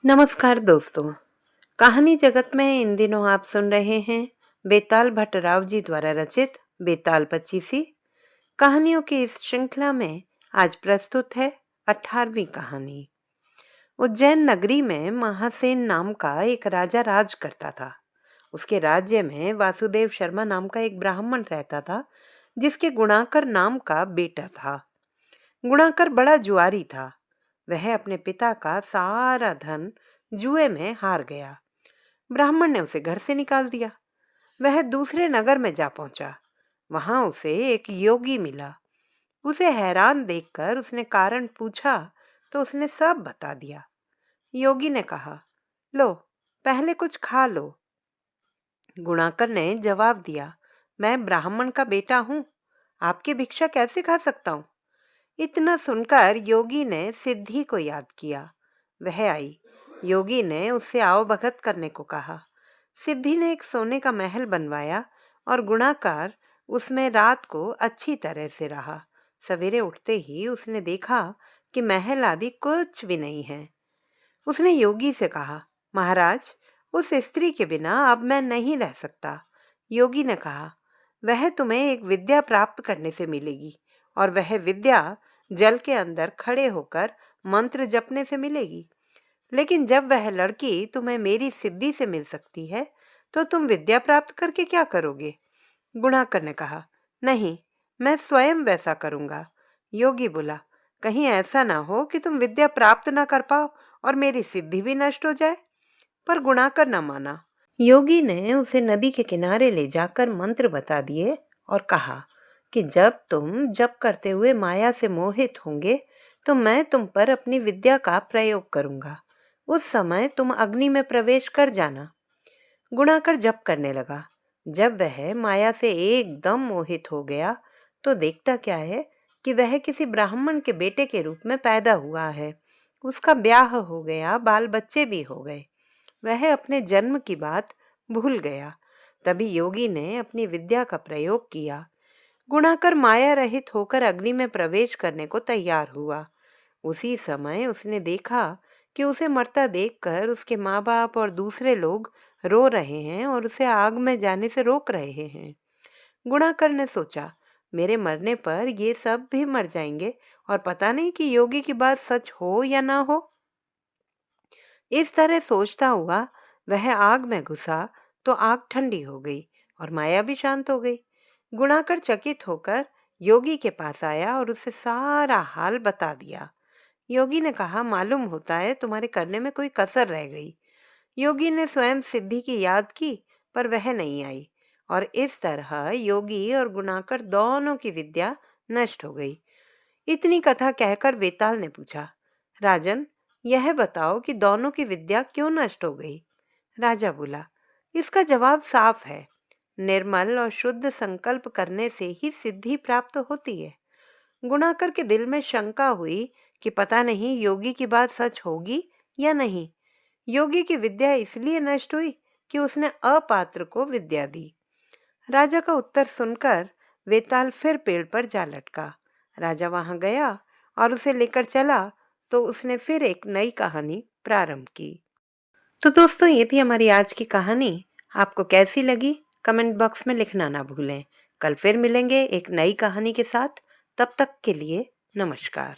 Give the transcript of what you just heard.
नमस्कार दोस्तों। कहानी जगत में इन दिनों आप सुन रहे हैं बेताल भट्टराव जी द्वारा रचित बेताल पचीसी। कहानियों की इस श्रृंखला में आज प्रस्तुत है 18वीं कहानी। उज्जैन नगरी में महासेन नाम का एक राजा राज करता था। उसके राज्य में वासुदेव शर्मा नाम का एक ब्राह्मण रहता था, जिसके गुणाकर नाम का बेटा था। गुणाकर बड़ा जुआरी था। वह अपने पिता का सारा धन जुए में हार गया। ब्राह्मण ने उसे घर से निकाल दिया। वह दूसरे नगर में जा पहुंचा। वहां उसे एक योगी मिला। उसे हैरान देखकर उसने कारण पूछा तो उसने सब बता दिया। योगी ने कहा, लो, पहले कुछ खा लो। गुणाकर ने जवाब दिया, मैं ब्राह्मण का बेटा हूं, आपकी भिक्षा कैसे खा सकता हूं। इतना सुनकर योगी ने सिद्धि को याद किया। वह आई। योगी ने उससे आओ भगत करने को कहा। सिद्धि ने एक सोने का महल बनवाया और गुणाकर उसमें रात को अच्छी तरह से रहा। सवेरे उठते ही उसने देखा कि महल आदि कुछ भी नहीं है। उसने योगी से कहा, महाराज, उस स्त्री के बिना अब मैं नहीं रह सकता। योगी ने कहा, वह तुम्हें एक विद्या प्राप्त करने से मिलेगी और वह विद्या जल के अंदर खड़े होकर मंत्र जपने से मिलेगी। लेकिन जब वह लड़की तुम्हें मेरी सिद्धि से मिल सकती है, तो तुम विद्या प्राप्त करके क्या करोगे। गुणाकर ने कहा, नहीं, मैं स्वयं वैसा करूंगा। योगी बोला, कहीं ऐसा ना हो कि तुम विद्या प्राप्त ना कर पाओ और मेरी सिद्धि भी नष्ट हो जाए। पर गुणाकर न माना। योगी ने उसे नदी के किनारे ले जाकर मंत्र बता दिए और कहा कि जब तुम जप करते हुए माया से मोहित होंगे तो मैं तुम पर अपनी विद्या का प्रयोग करूंगा। उस समय तुम अग्नि में प्रवेश कर जाना। गुणाकर जप करने लगा। जब वह माया से एकदम मोहित हो गया तो देखता क्या है कि वह किसी ब्राह्मण के बेटे के रूप में पैदा हुआ है। उसका ब्याह हो गया, बाल बच्चे भी हो गए। वह अपने जन्म की बात भूल गया। तभी योगी ने अपनी विद्या का प्रयोग किया। गुणाकर माया रहित होकर अग्नि में प्रवेश करने को तैयार हुआ। उसी समय उसने देखा कि उसे मरता देखकर उसके माँ बाप और दूसरे लोग रो रहे हैं और उसे आग में जाने से रोक रहे हैं। गुणाकर ने सोचा, मेरे मरने पर ये सब भी मर जाएंगे और पता नहीं कि योगी की बात सच हो या ना हो। इस तरह सोचता हुआ वह आग में घुसा तो आग ठंडी हो गई और माया भी शांत हो गई। गुणाकर चकित होकर योगी के पास आया और उसे सारा हाल बता दिया। योगी ने कहा, मालूम होता है तुम्हारे करने में कोई कसर रह गई। योगी ने स्वयं सिद्धि की याद की, पर वह नहीं आई और इस तरह योगी और गुणाकर दोनों की विद्या नष्ट हो गई। इतनी कथा कहकर वेताल ने पूछा, राजन, यह बताओ कि दोनों की विद्या क्यों नष्ट हो गई। राजा बोला, इसका जवाब साफ है। निर्मल और शुद्ध संकल्प करने से ही सिद्धि प्राप्त होती है। गुणाकर के दिल में शंका हुई कि पता नहीं योगी की बात सच होगी या नहीं। योगी की विद्या इसलिए नष्ट हुई कि उसने अपात्र को विद्या दी। राजा का उत्तर सुनकर वेताल फिर पेड़ पर जा लटका। राजा वहां गया और उसे लेकर चला तो उसने फिर एक नई कहानी प्रारंभ की। तो दोस्तों, ये थी हमारी आज की कहानी। आपको कैसी लगी कमेंट बॉक्स में लिखना ना भूलें। कल फिर मिलेंगे एक नई कहानी के साथ। तब तक के लिए नमस्कार।